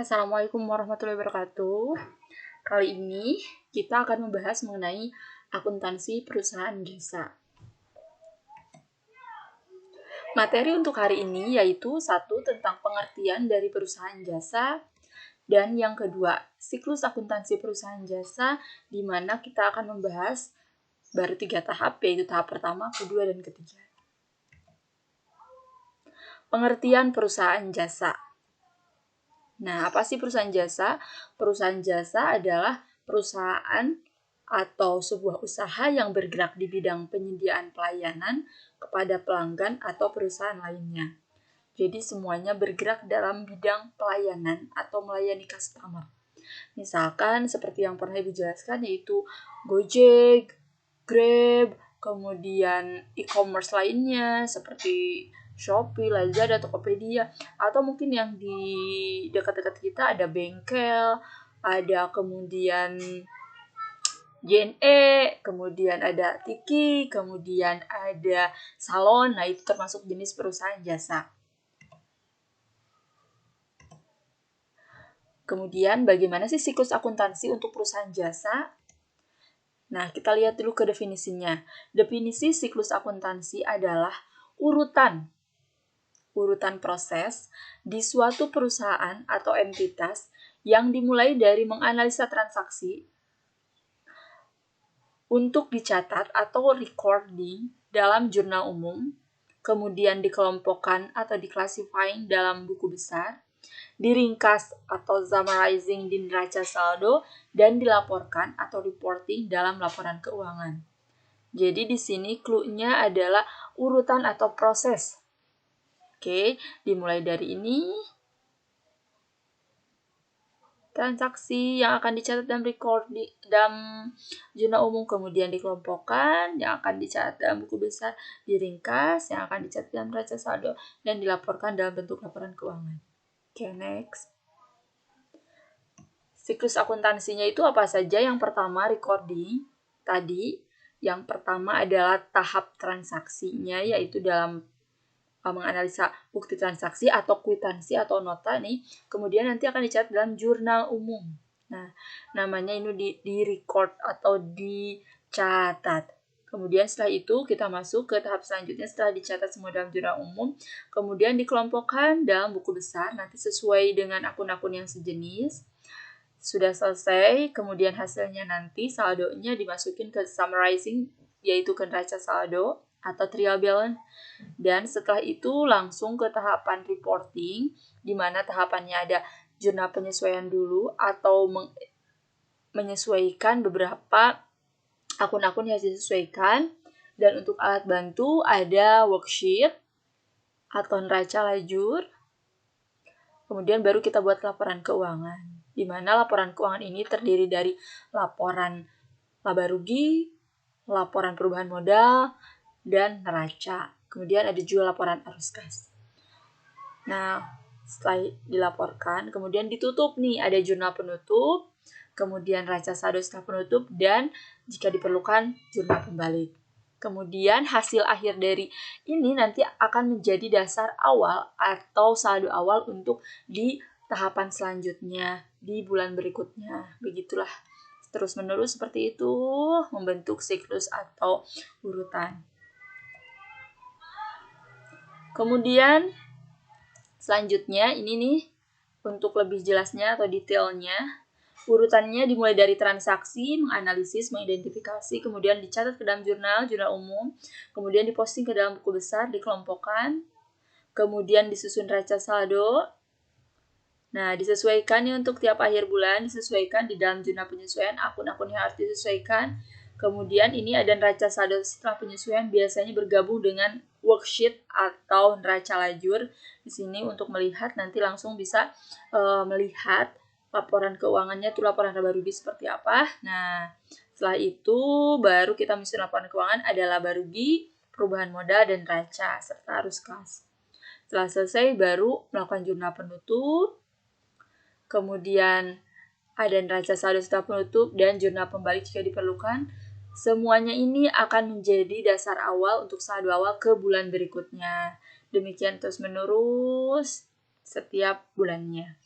Assalamualaikum warahmatullahi wabarakatuh. Kali ini kita akan membahas mengenai akuntansi perusahaan jasa. Materi untuk hari ini yaitu satu tentang pengertian dari perusahaan jasa, dan yang kedua siklus akuntansi perusahaan jasa, di mana kita akan membahas baru 3 tahap, yaitu tahap pertama, kedua, dan ketiga. Pengertian perusahaan jasa. Nah, apa sih perusahaan jasa? Perusahaan jasa adalah perusahaan atau sebuah usaha yang bergerak di bidang penyediaan pelayanan kepada pelanggan atau perusahaan lainnya. Jadi semuanya bergerak dalam bidang pelayanan atau melayani customer. Misalkan seperti yang pernah Ibu jelaskan, yaitu Gojek, Grab, kemudian e-commerce lainnya seperti Shopee, Lazada, Tokopedia, atau mungkin yang di dekat-dekat kita ada bengkel, ada kemudian JNE, kemudian ada Tiki, kemudian ada salon. Nah, itu termasuk jenis perusahaan jasa. Kemudian bagaimana sih siklus akuntansi untuk perusahaan jasa? Nah, kita lihat dulu ke definisinya. Definisi siklus akuntansi adalah urutan proses di suatu perusahaan atau entitas yang dimulai dari menganalisa transaksi untuk dicatat atau recording dalam jurnal umum, kemudian dikelompokkan atau declassifying dalam buku besar, diringkas atau summarizing di neraca saldo, dan dilaporkan atau reporting dalam laporan keuangan. Jadi di sini clue-nya adalah urutan atau proses. Oke, dimulai dari ini, transaksi yang akan dicatat dalam dalam jurnal umum, kemudian dikelompokkan, yang akan dicatat dalam buku besar, diringkas, yang akan dicatat dalam neraca saldo, dan dilaporkan dalam bentuk laporan keuangan. Oke, next. Siklus akuntansinya itu apa saja? Yang pertama, recording. Tadi, yang pertama adalah tahap transaksinya, yaitu dalam menganalisa bukti transaksi atau kwitansi atau nota nih, kemudian nanti akan dicatat dalam jurnal umum. Nah, namanya ini di-record atau dicatat. Kemudian setelah itu kita masuk ke tahap selanjutnya setelah dicatat semua dalam jurnal umum, kemudian dikelompokkan dalam buku besar nanti sesuai dengan akun-akun yang sejenis. Sudah selesai, kemudian hasilnya nanti saldonya dimasukin ke summarizing, yaitu ke neraca saldo atau trial balance. Dan setelah itu langsung ke tahapan reporting, di mana tahapannya ada jurnal penyesuaian dulu atau menyesuaikan beberapa akun-akun yang disesuaikan. Dan untuk alat bantu ada worksheet atau neraca lajur. Kemudian baru kita buat laporan keuangan, di mana laporan keuangan ini terdiri dari laporan laba rugi, laporan perubahan modal, dan neraca. Kemudian ada juga laporan arus kas. Nah, setelah dilaporkan, kemudian ditutup nih, ada jurnal penutup, kemudian neraca saldo setelah penutup, dan jika diperlukan jurnal pembalik. Kemudian hasil akhir dari ini nanti akan menjadi dasar awal atau saldo awal untuk di tahapan selanjutnya, di bulan berikutnya. Begitulah, terus menerus seperti itu, membentuk siklus atau urutan. Kemudian selanjutnya ini nih, untuk lebih jelasnya atau detailnya, urutannya dimulai dari transaksi, menganalisis, mengidentifikasi, kemudian dicatat ke dalam jurnal umum, kemudian diposting ke dalam buku besar, dikelompokkan, kemudian disusun neraca saldo. Nah, disesuaikan nih untuk tiap akhir bulan, disesuaikan di dalam jurnal penyesuaian, akun-akun yang harus disesuaikan. Kemudian ini ada neraca saldo setelah penyesuaian, biasanya bergabung dengan worksheet atau neraca lajur. Di sini untuk melihat, nanti langsung bisa melihat laporan keuangannya itu laporan laba rugi seperti apa. Nah, setelah itu baru kita menyusun laporan keuangan, ada laba rugi, perubahan modal, dan neraca serta arus kas. Setelah selesai baru melakukan jurnal penutup, kemudian ada neraca saldo setelah penutup dan jurnal pembalik jika diperlukan. Semuanya ini akan menjadi dasar awal untuk saldo awal ke bulan berikutnya. Demikian terus menerus setiap bulannya.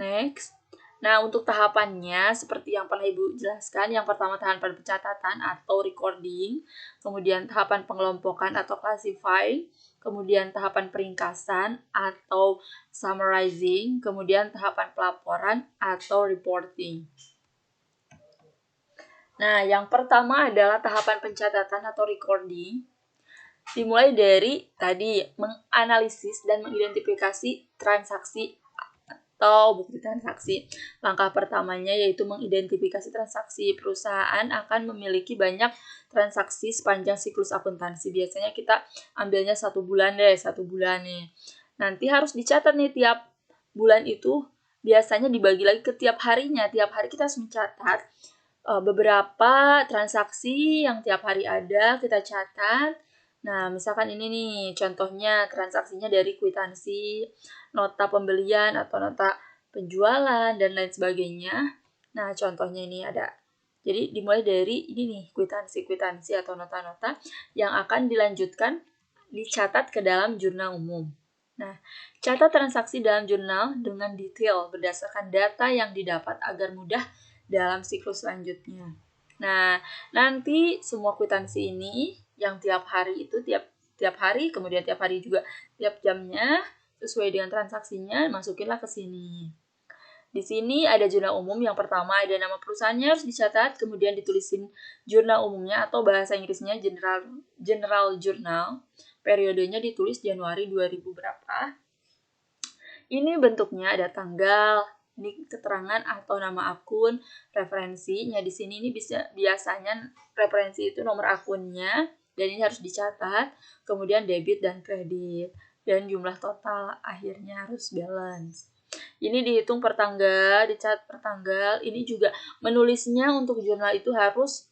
Next. Nah, untuk tahapannya seperti yang pernah Ibu jelaskan, yang pertama tahapan pencatatan atau recording, kemudian tahapan pengelompokan atau classifying, kemudian tahapan peringkasan atau summarizing, kemudian tahapan pelaporan atau reporting. Nah, yang pertama adalah tahapan pencatatan atau recording. Dimulai dari tadi menganalisis dan mengidentifikasi transaksi atau bukti transaksi. Langkah pertamanya yaitu mengidentifikasi transaksi. Perusahaan akan memiliki banyak transaksi sepanjang siklus akuntansi. Biasanya kita ambilnya 1 bulan deh, 1 bulan nih. Nanti harus dicatat nih tiap bulan itu biasanya dibagi lagi ke tiap harinya. Tiap hari kita harus mencatat beberapa transaksi yang tiap hari ada, kita catat. Nah, misalkan ini nih, contohnya transaksinya dari kwitansi, nota pembelian atau nota penjualan, dan lain sebagainya. Nah, contohnya ini ada. Jadi, dimulai dari ini nih, kwitansi atau nota-nota yang akan dilanjutkan dicatat ke dalam jurnal umum. Nah, catat transaksi dalam jurnal dengan detail berdasarkan data yang didapat agar mudah dalam siklus selanjutnya. Nah, nanti semua kwitansi ini yang tiap hari itu tiap hari, kemudian tiap hari juga tiap jamnya sesuai dengan transaksinya, masukinlah ke sini. Di sini ada jurnal umum. Yang pertama ada nama perusahaannya harus dicatat, kemudian ditulisin jurnal umumnya atau bahasa Inggrisnya general journal. Periodenya ditulis Januari 2000 berapa. Ini bentuknya ada tanggal, ini keterangan atau nama akun, referensinya di sini ini biasanya referensi itu nomor akunnya dan ini harus dicatat, kemudian debit dan kredit dan jumlah total akhirnya harus balance. Ini dihitung per tanggal, dicatat per tanggal. Ini juga menulisnya untuk jurnal itu harus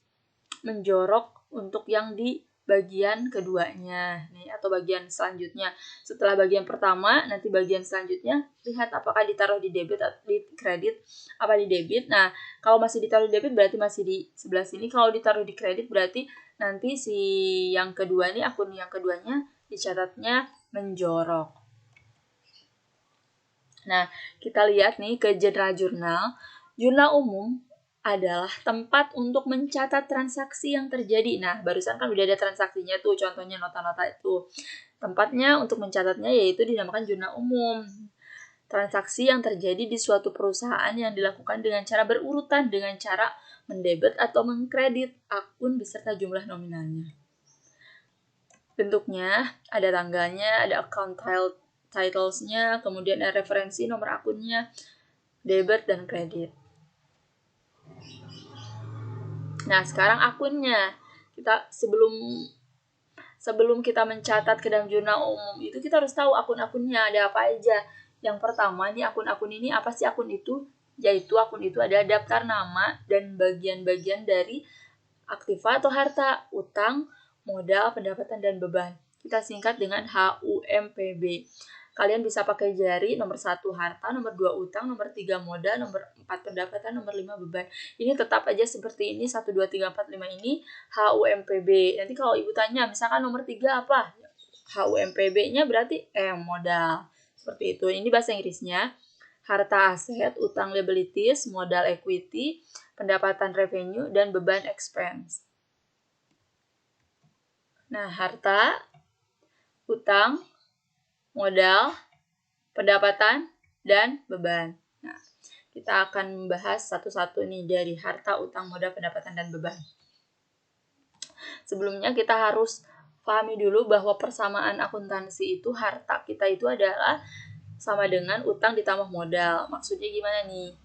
menjorok untuk yang di bagian keduanya nih atau bagian selanjutnya. Setelah bagian pertama, nanti bagian selanjutnya lihat apakah ditaruh di debit atau di kredit, apa di debit. Nah, kalau masih ditaruh di debit berarti masih di sebelah sini. Kalau ditaruh di kredit berarti nanti si yang kedua nih, akun yang keduanya dicatatnya menjorok. Nah, kita lihat nih ke general journal. Jurnal umum adalah tempat untuk mencatat transaksi yang terjadi. Nah, barusan kan udah ada transaksinya tuh, contohnya nota-nota itu. Tempatnya untuk mencatatnya yaitu dinamakan jurnal umum. Transaksi yang terjadi di suatu perusahaan yang dilakukan dengan cara berurutan, dengan cara mendebet atau mengkredit akun beserta jumlah nominalnya. Bentuknya ada tanggalnya, ada account titles-nya, kemudian ada referensi nomor akunnya, debit dan kredit. Nah, sekarang akunnya. Kita sebelum kita mencatat ke dalam jurnal umum itu kita harus tahu akun-akunnya ada apa aja. Yang pertama nih akun-akun ini apa sih akun itu? Yaitu akun itu ada daftar nama dan bagian-bagian dari aktiva atau harta, utang, modal, pendapatan dan beban. Kita singkat dengan HUMPB. Kalian bisa pakai jari, nomor 1 harta, nomor 2 utang, nomor 3 modal, nomor 4 pendapatan, nomor 5 beban. Ini tetap aja seperti ini, 1, 2, 3, 4, 5 ini HUMPB. Nanti kalau ibu tanya, misalkan nomor 3 apa? HUMPB-nya berarti modal. Seperti itu. Ini bahasa Inggrisnya. Harta aset, utang liabilities, modal equity, pendapatan revenue, dan beban expense. Nah, harta, utang, modal, pendapatan, dan beban. Nah, kita akan membahas satu-satu nih dari harta, utang, modal, pendapatan, dan beban. Sebelumnya kita harus pahami dulu bahwa persamaan akuntansi itu harta kita itu adalah sama dengan utang ditambah modal. Maksudnya gimana nih?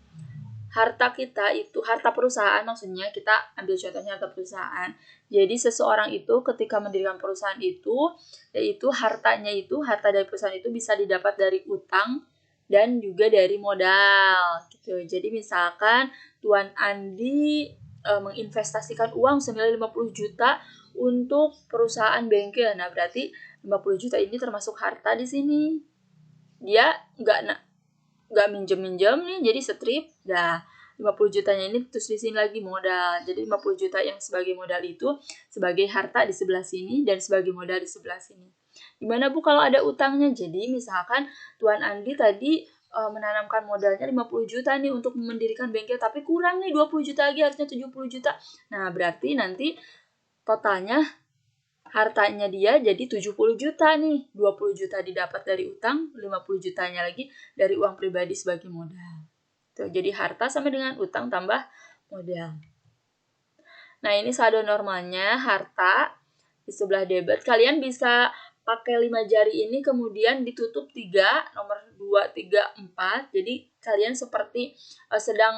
Harta kita itu, harta perusahaan maksudnya, kita ambil contohnya harta perusahaan. Jadi seseorang itu ketika mendirikan perusahaan itu, yaitu hartanya itu, harta dari perusahaan itu bisa didapat dari utang dan juga dari modal gitu. Jadi misalkan Tuan Andi menginvestasikan uang senilai 50 juta untuk perusahaan bengkel. Nah, berarti 50 juta ini termasuk harta di sini. Dia nggak minjem nih, jadi strip. Nah, 50 jutanya ini terus di sini lagi modal. Jadi 50 juta yang sebagai modal itu sebagai harta di sebelah sini dan sebagai modal di sebelah sini. Gimana Bu kalau ada utangnya? Jadi misalkan Tuan Andi tadi menanamkan modalnya 50 juta nih untuk mendirikan bengkel, tapi kurang nih 20 juta lagi, harusnya 70 juta. Nah, berarti nanti totalnya hartanya dia jadi 70 juta nih. 20 juta didapat dari utang, 50 jutanya lagi dari uang pribadi sebagai modal. Tuh, jadi harta sama dengan utang tambah modal. Nah, ini saldo normalnya, harta di sebelah debit. Kalian bisa pakai 5 jari ini kemudian ditutup 3, nomor 2, 3, 4. Jadi kalian seperti sedang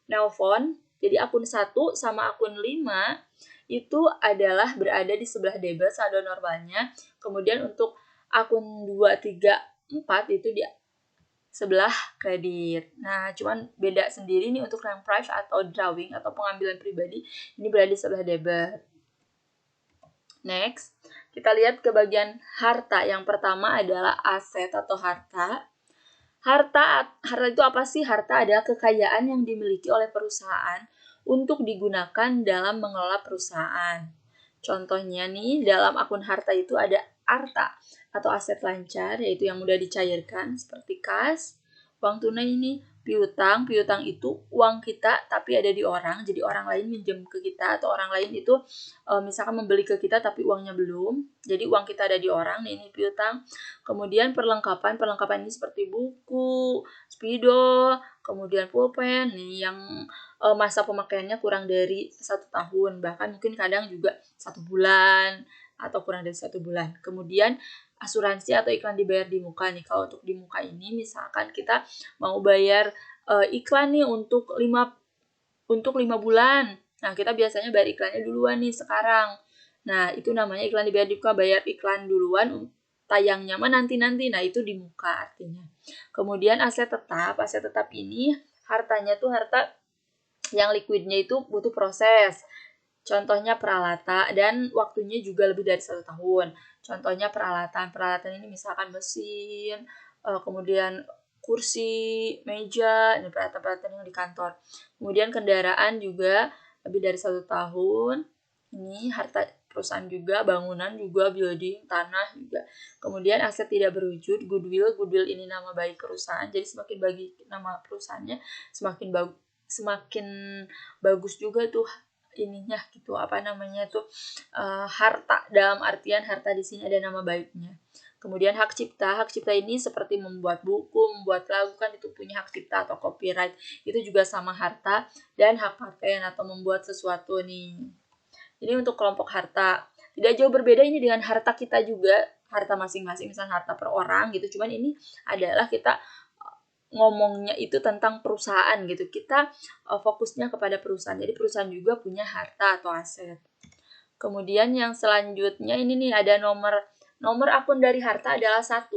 nelpon. Jadi akun 1 sama akun 5 itu adalah berada di sebelah debit saldo normalnya. Kemudian untuk akun 2, 3, 4 itu di sebelah kredit. Nah, cuman beda sendiri nih untuk yang price atau drawing atau pengambilan pribadi, ini berada di sebelah debit. Next, kita lihat ke bagian harta. Yang pertama adalah aset atau harta. Harta itu apa sih? Harta adalah kekayaan yang dimiliki oleh perusahaan untuk digunakan dalam mengelola perusahaan. Contohnya nih, dalam akun harta itu ada arta atau aset lancar, yaitu yang mudah dicairkan seperti kas, uang tunai ini, piutang. Piutang itu uang kita tapi ada di orang, jadi orang lain minjem ke kita, atau orang lain itu misalkan membeli ke kita tapi uangnya belum, jadi uang kita ada di orang, ini piutang. Kemudian perlengkapan ini seperti buku, spidol, kemudian pulpen nih yang masa pemakaiannya kurang dari 1 tahun, bahkan mungkin kadang juga 1 bulan atau kurang dari 1 bulan. Kemudian asuransi atau iklan dibayar di muka nih. Kalau untuk di muka ini misalkan kita mau bayar iklan nih untuk 5 bulan. Nah, kita biasanya bayar iklannya duluan nih sekarang. Nah, itu namanya iklan dibayar di muka, bayar iklan duluan, tayangnya mah nanti-nanti. Nah, itu di muka artinya. Kemudian aset tetap ini hartanya tuh harta yang liquidnya itu butuh proses. Contohnya peralatan, dan waktunya juga lebih dari 1 tahun. Contohnya peralatan ini misalkan mesin, kemudian kursi, meja, ini peralatan yang di kantor. Kemudian kendaraan juga lebih dari 1 tahun. Ini harta perusahaan juga, bangunan juga, building, tanah juga. Kemudian aset tidak berwujud, goodwill ini nama baik perusahaan. Jadi semakin bagi nama perusahaannya, semakin bagus juga tuh ininya gitu, harta, dalam artian harta di sini ada nama baiknya. Kemudian hak cipta ini seperti membuat buku, membuat lagu, kan itu punya hak cipta atau copyright, itu juga sama harta. Dan hak paten atau membuat sesuatu nih. Ini untuk kelompok harta. Tidak jauh berbeda ini dengan harta kita juga, harta masing-masing, misalnya harta per orang gitu. Cuman ini adalah kita ngomongnya itu tentang perusahaan gitu. Kita fokusnya kepada perusahaan. Jadi perusahaan juga punya harta atau aset. Kemudian yang selanjutnya ini nih ada nomor akun dari harta adalah 1.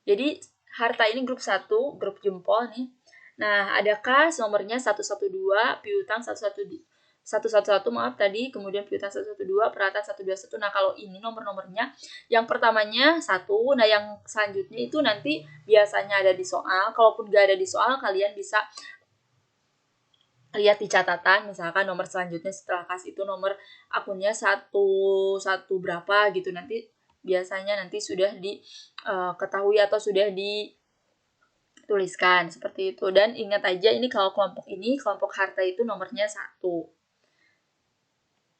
Jadi harta ini grup 1, grup jempol nih. Nah, ada kas nomornya 112, piutang 111 maaf tadi, kemudian piutang 112, peralatan 121. Nah, kalau ini nomor-nomornya yang pertamanya 1, nah yang selanjutnya itu nanti biasanya ada di soal. Kalaupun gak ada di soal, kalian bisa lihat di catatan, misalkan nomor selanjutnya setelah kas itu nomor akunnya 1 berapa gitu. Nanti biasanya nanti sudah diketahui atau sudah dituliskan seperti itu. Dan ingat aja ini kalau kelompok harta itu nomornya 1.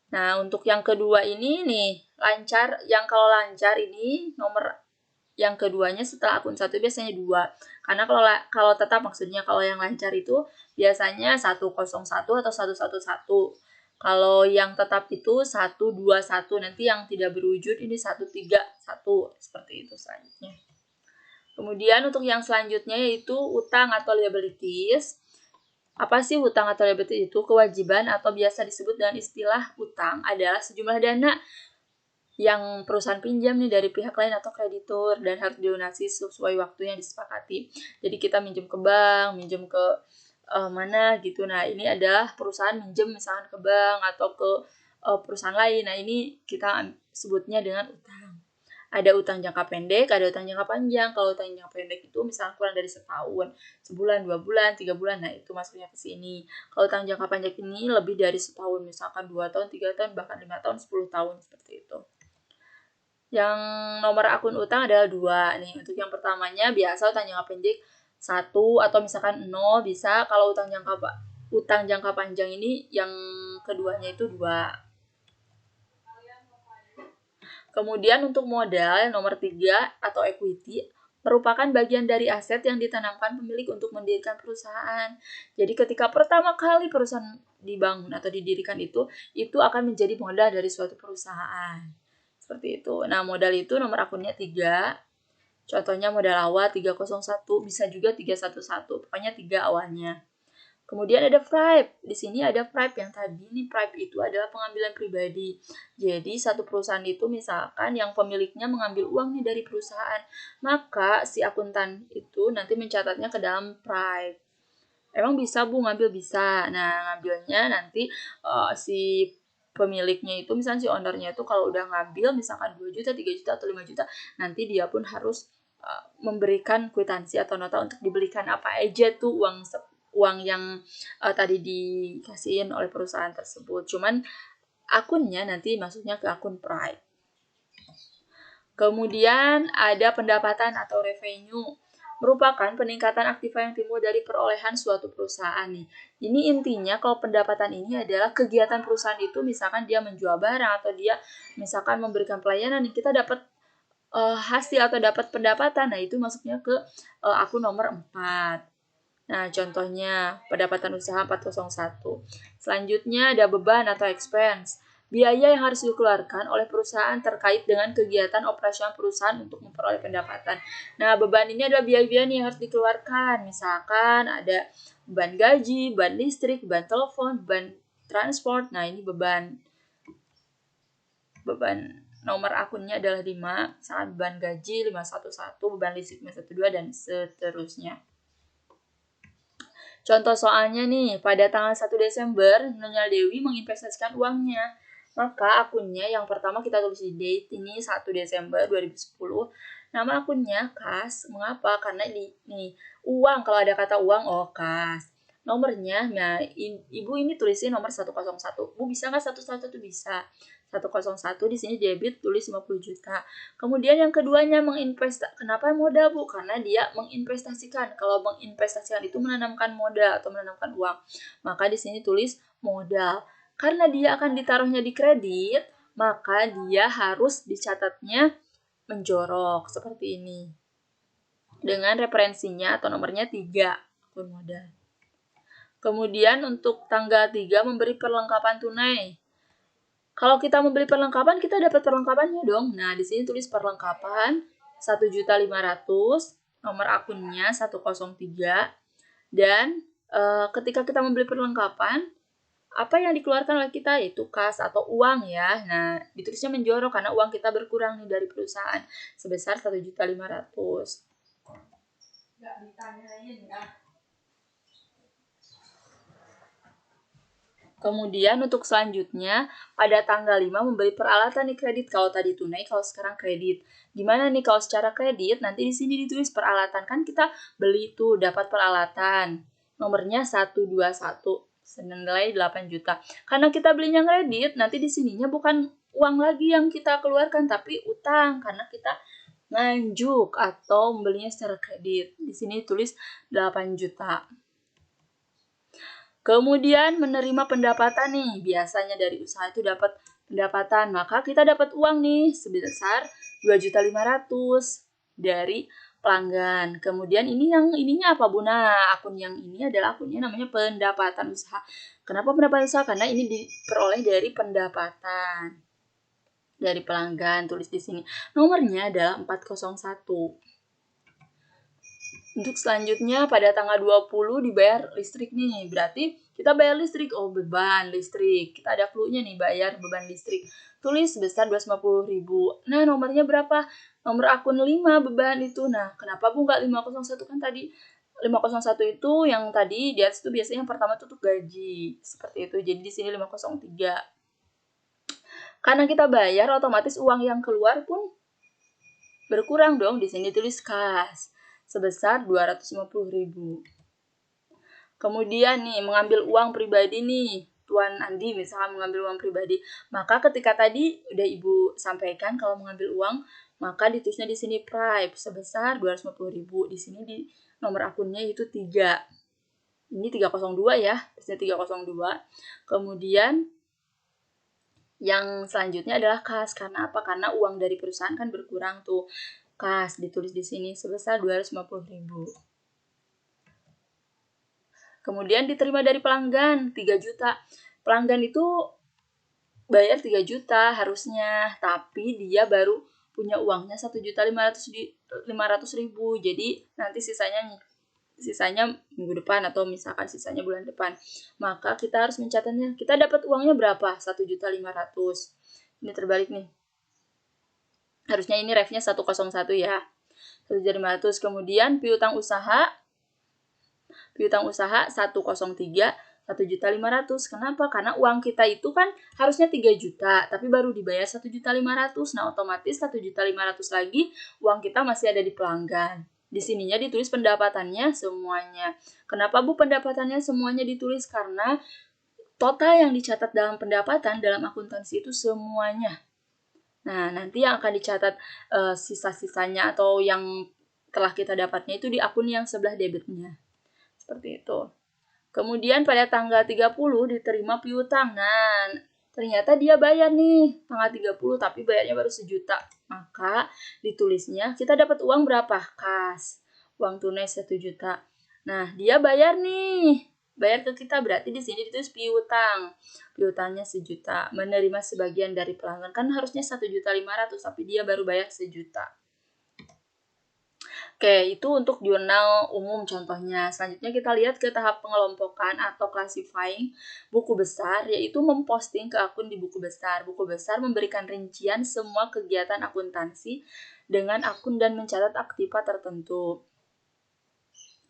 Nah, untuk yang kedua ini nih, lancar. Yang kalau lancar ini nomor yang keduanya setelah akun 1 biasanya 2. Karena kalau tetap maksudnya kalau yang lancar itu biasanya 101 atau 111. Kalau yang tetap itu 121. Nanti yang tidak berwujud ini 131. Seperti itu selanjutnya. Kemudian untuk yang selanjutnya yaitu utang atau liabilities. Apa sih hutang atau liability itu? Kewajiban atau biasa disebut dengan istilah utang adalah sejumlah dana yang perusahaan pinjam nih dari pihak lain atau kreditur dan harus dilunasi sesuai waktu yang disepakati. Jadi kita minjem ke bank, minjem ke mana gitu. Nah, ini adalah perusahaan minjem misalkan ke bank atau ke perusahaan lain. Nah, ini kita sebutnya dengan utang. Ada utang jangka pendek, ada utang jangka panjang. Kalau utang jangka pendek itu misalnya kurang dari setahun, sebulan, 2 bulan, 3 bulan, nah itu masuknya ke sini. Kalau utang jangka panjang ini lebih dari setahun, misalkan 2 tahun, 3 tahun, bahkan 5 tahun, 10 tahun, seperti itu. Yang nomor akun utang adalah 2 nih. Untuk yang pertamanya biasa utang jangka pendek 1 atau misalkan 0 bisa. Kalau utang jangka panjang ini yang keduanya itu 2. Kemudian untuk modal nomor 3 atau equity merupakan bagian dari aset yang ditanamkan pemilik untuk mendirikan perusahaan. Jadi ketika pertama kali perusahaan dibangun atau didirikan itu akan menjadi modal dari suatu perusahaan. Seperti itu. Nah, modal itu nomor akunnya 3. Contohnya modal awal 301, bisa juga 311. Pokoknya 3 awalnya. Kemudian ada Pripe. Di sini ada Pripe yang tadi nih, Pripe itu adalah pengambilan pribadi. Jadi satu perusahaan itu misalkan yang pemiliknya mengambil uang nih dari perusahaan, maka si akuntan itu nanti mencatatnya ke dalam Pripe. Emang bisa Bu ngambil? Bisa. Nah, ngambilnya nanti si pemiliknya itu misalnya si ownernya itu kalau udah ngambil misalkan 2 juta, 3 juta atau 5 juta, nanti dia pun harus memberikan kwitansi atau nota untuk dibelikan apa aja tuh uang yang tadi dikasihin oleh perusahaan tersebut. Cuman akunnya nanti masuknya ke akun Pride. Kemudian ada pendapatan atau revenue, merupakan peningkatan aktiva yang timbul dari perolehan suatu perusahaan nih. Ini intinya kalau pendapatan ini adalah kegiatan perusahaan itu, misalkan dia menjual barang atau dia misalkan memberikan pelayanan nih, kita dapat hasil atau dapat pendapatan. Nah, itu masuknya ke akun nomor 4. Nah, contohnya pendapatan usaha 401. Selanjutnya ada beban atau expense. Biaya yang harus dikeluarkan oleh perusahaan terkait dengan kegiatan operasional perusahaan untuk memperoleh pendapatan. Nah, beban ini adalah biaya-biaya yang harus dikeluarkan. Misalkan ada beban gaji, beban listrik, beban telepon, beban transport. Nah, ini beban nomor akunnya adalah 5, saat beban gaji 511, beban listrik 512, dan seterusnya. Contoh soalnya nih, pada tanggal 1 Desember, Nyonya Dewi menginvestasikan uangnya. Maka akunnya yang pertama kita tulis di date ini 1 Desember 2010. Nama akunnya kas. Mengapa? Karena ini uang, kalau ada kata uang, oh kas. Nomornya, nah Ibu ini tulisin nomor 101. Bu bisa nggak 101? Bisa. 101 di sini debit, tulis 50 juta. Kemudian yang keduanya kenapa modal Bu? Karena dia menginvestasikan. Kalau menginvestasikan itu menanamkan modal atau menanamkan uang. Maka di sini tulis modal. Karena dia akan ditaruhnya di kredit, maka dia harus dicatatnya menjorok seperti ini. Dengan referensinya atau nomornya 3 akun modal. Kemudian untuk tanggal 3 memberi perlengkapan tunai. Kalau kita membeli perlengkapan, kita dapat perlengkapannya dong. Nah, di sini tulis perlengkapan 1.500.000, nomor akunnya 103, dan ketika kita membeli perlengkapan, apa yang dikeluarkan oleh kita yaitu kas atau uang ya. Nah, ditulisnya menjorok karena uang kita berkurang nih dari perusahaan sebesar 1.500.000. Enggak ditanyain ya. Kemudian untuk selanjutnya, pada tanggal 5 membeli peralatan nih kredit. Kalau tadi tunai, kalau sekarang kredit. Gimana nih kalau secara kredit? Nanti di sini ditulis peralatan. Kan kita beli itu dapat peralatan. Nomornya 121, senilai 8 juta. Karena kita belinya kredit, nanti di sininya bukan uang lagi yang kita keluarkan, tapi utang. Karena kita nganjuk atau membelinya secara kredit. Di sini tulis 8 juta. Kemudian menerima pendapatan nih, biasanya dari usaha itu dapat pendapatan, maka kita dapat uang nih sebesar 2.500.000 dari pelanggan. Kemudian ininya apa Bu? Nah, akun yang ini adalah akunnya namanya pendapatan usaha. Kenapa pendapatan usaha? Karena ini diperoleh dari pendapatan dari pelanggan. Tulis di sini. Nomornya adalah 401. Untuk selanjutnya pada tanggal 20 dibayar listrik nih. Berarti kita bayar listrik. Oh, beban listrik. Kita ada clue-nya nih, bayar beban listrik. Tulis sebesar 250.000. Nah, nomornya berapa? Nomor akun 5 beban itu. Nah, kenapa Bu nggak 501? Kan tadi 501 itu yang tadi di atas itu biasanya yang pertama tuh gaji. Seperti itu. Jadi di sini 503. Karena kita bayar, otomatis uang yang keluar pun berkurang dong. Di sini tulis kas sebesar 250.000. Kemudian nih, mengambil uang pribadi nih. Tuan Andi misalnya mengambil uang pribadi. Maka ketika tadi udah Ibu sampaikan kalau mengambil uang, maka ditulisnya di sini Prime sebesar 250.000. Di sini di nomor akunnya itu 3. Ini 302 ya, terusnya 302. Kemudian yang selanjutnya adalah kas. Karena apa? Karena uang dari perusahaan kan berkurang tuh. Kas ditulis di sini sebesar 250.000. Kemudian diterima dari pelanggan 3 juta. Pelanggan itu bayar 3 juta harusnya, tapi dia baru punya uangnya 1.500.000. Jadi nanti sisanya minggu depan atau misalkan sisanya bulan depan. Maka kita harus mencatatnya. Kita dapat uangnya berapa? 1.500.000. Ini terbalik nih. Harusnya ini refnya 101 ya. 1.500.000. Kemudian piutang usaha 103, 1.500.000. Kenapa? Karena uang kita itu kan harusnya 3 juta, tapi baru dibayar 1.500.000. Nah, otomatis 1.500.000 lagi uang kita masih ada di pelanggan. Di sininya ditulis pendapatannya semuanya. Kenapa Bu pendapatannya semuanya ditulis? Karena total yang dicatat dalam pendapatan dalam akuntansi itu semuanya. Nah, nanti yang akan dicatat sisa-sisanya atau yang telah kita dapatnya itu di akun yang sebelah debitnya. Seperti itu. Kemudian pada tanggal 30 diterima piutang. Nah, ternyata dia bayar nih tanggal 30 tapi bayarnya baru 1 juta. Maka ditulisnya kita dapat uang berapa? Kas. Uang tunai 1 juta. Nah, dia bayar nih. Bayar ke kita berarti di sini ditulis piutang. Piutangnya 1 juta. Menerima sebagian dari pelanggan kan harusnya 1.500.000 tapi dia baru bayar 1 juta. Oke, itu untuk jurnal umum contohnya. Selanjutnya kita lihat ke tahap pengelompokan atau classifying buku besar, yaitu memposting ke akun di buku besar. Buku besar memberikan rincian semua kegiatan akuntansi dengan akun dan mencatat aktiva tertentu.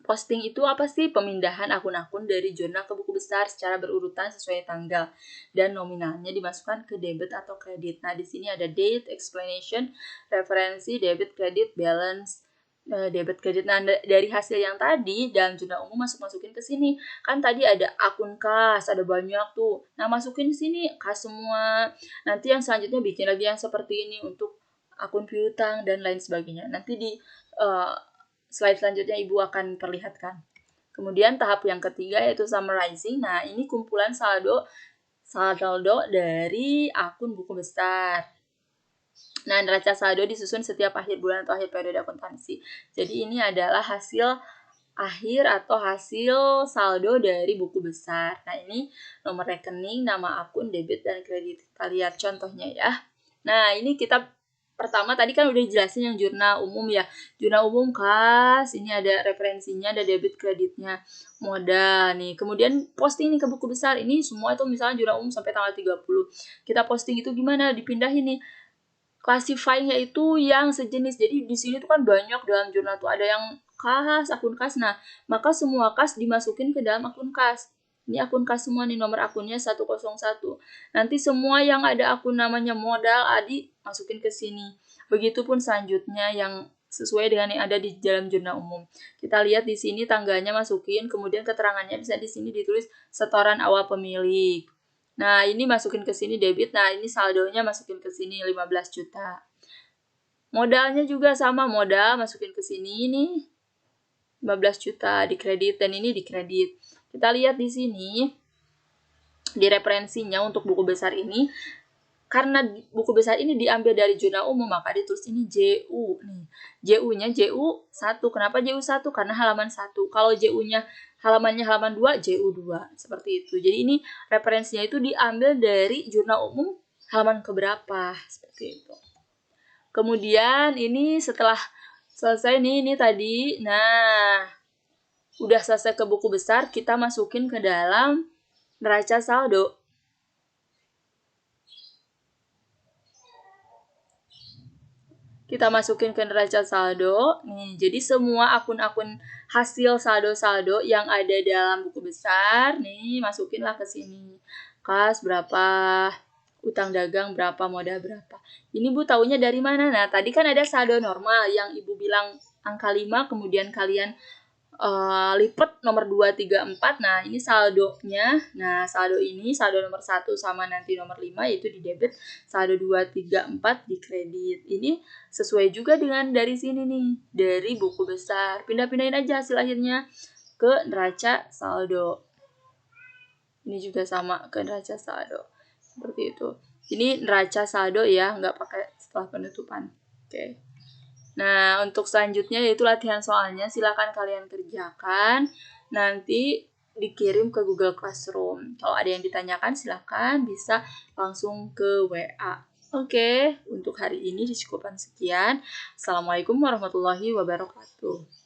Posting itu apa sih? Pemindahan akun-akun dari jurnal ke buku besar secara berurutan sesuai tanggal dan nominalnya dimasukkan ke debit atau kredit. Nah, di sini ada date, explanation, referensi, debit, kredit, balance, debit kredit. Nah, dari hasil yang tadi dalam jurnal umum masukin ke sini. Kan tadi ada akun kas, ada banyak tuh. Nah, masukin sini kas semua. Nanti yang selanjutnya bikin lagi yang seperti ini untuk akun piutang dan lain sebagainya. Nanti di slide selanjutnya Ibu akan perlihatkan. Kemudian tahap yang ketiga yaitu summarizing. Nah, ini kumpulan saldo dari akun buku besar. Nah, neraca saldo disusun setiap akhir bulan atau akhir periode akuntansi. Jadi ini adalah hasil akhir atau hasil saldo dari buku besar. Nah, ini nomor rekening, nama akun, debit, dan kredit. Kita lihat contohnya ya. Nah, ini kita pertama tadi kan udah jelasin yang jurnal umum ya. Jurnal umum kas, ini ada referensinya, ada debit kreditnya, modal nih. Kemudian posting nih ke buku besar. Ini semua itu misalnya jurnal umum sampai tanggal 30. Kita posting itu gimana? Dipindahin nih. Classifying-nya itu yang sejenis. Jadi di sini tuh kan banyak dalam jurnal tuh ada yang kas, akun kas. Nah, maka semua kas dimasukin ke dalam akun kas. Ini akun kas semua nih, nomor akunnya 101. Nanti semua yang ada akun namanya modal, Adi, masukin ke sini. Begitupun selanjutnya yang sesuai dengan yang ada di dalam jurnal umum. Kita lihat di sini tanggalnya masukin, kemudian keterangannya bisa di sini ditulis setoran awal pemilik. Nah, ini masukin ke sini debit. Nah, ini saldonya masukin ke sini 15 juta. Modalnya juga sama, modal masukin ke sini ini 15 juta di kredit dan ini di kredit. Kita lihat di sini di referensinya untuk buku besar ini. Karena buku besar ini diambil dari jurnal umum, maka ditulis ini JU nih. JU-nya JU 1. Kenapa JU 1? Karena halaman 1. Kalau JU-nya halamannya halaman 2, JU 2. Seperti itu. Jadi ini referensinya itu diambil dari jurnal umum halaman keberapa. Seperti itu. Kemudian ini setelah selesai nih, ini tadi. Nah, udah selesai ke buku besar, kita masukin ke dalam neraca saldo. Kita masukin ke neraca saldo. Nih, jadi semua akun-akun hasil saldo-saldo yang ada dalam buku besar, nih masukinlah ke sini. Kas berapa, utang dagang berapa, modal berapa. Ini Bu taunya dari mana? Nah, tadi kan ada saldo normal yang Ibu bilang angka 5, kemudian kalian lipat nomor 2, 3, 4. Nah, ini saldonya. Nah, saldo ini, saldo nomor 1 sama nanti nomor 5 yaitu di debit, saldo 2, 3, 4 di kredit. Ini sesuai juga dengan dari sini nih, dari buku besar. Pindah-pindahin aja hasil akhirnya ke neraca saldo. Ini juga sama ke neraca saldo. Seperti itu. Ini neraca saldo ya, nggak pakai setelah penutupan. Oke. Nah, untuk selanjutnya yaitu latihan soalnya, silakan kalian kerjakan. Nanti dikirim ke Google Classroom. Kalau ada yang ditanyakan, silakan bisa langsung ke WA. Oke, untuk hari ini cukupan sekian. Assalamualaikum warahmatullahi wabarakatuh.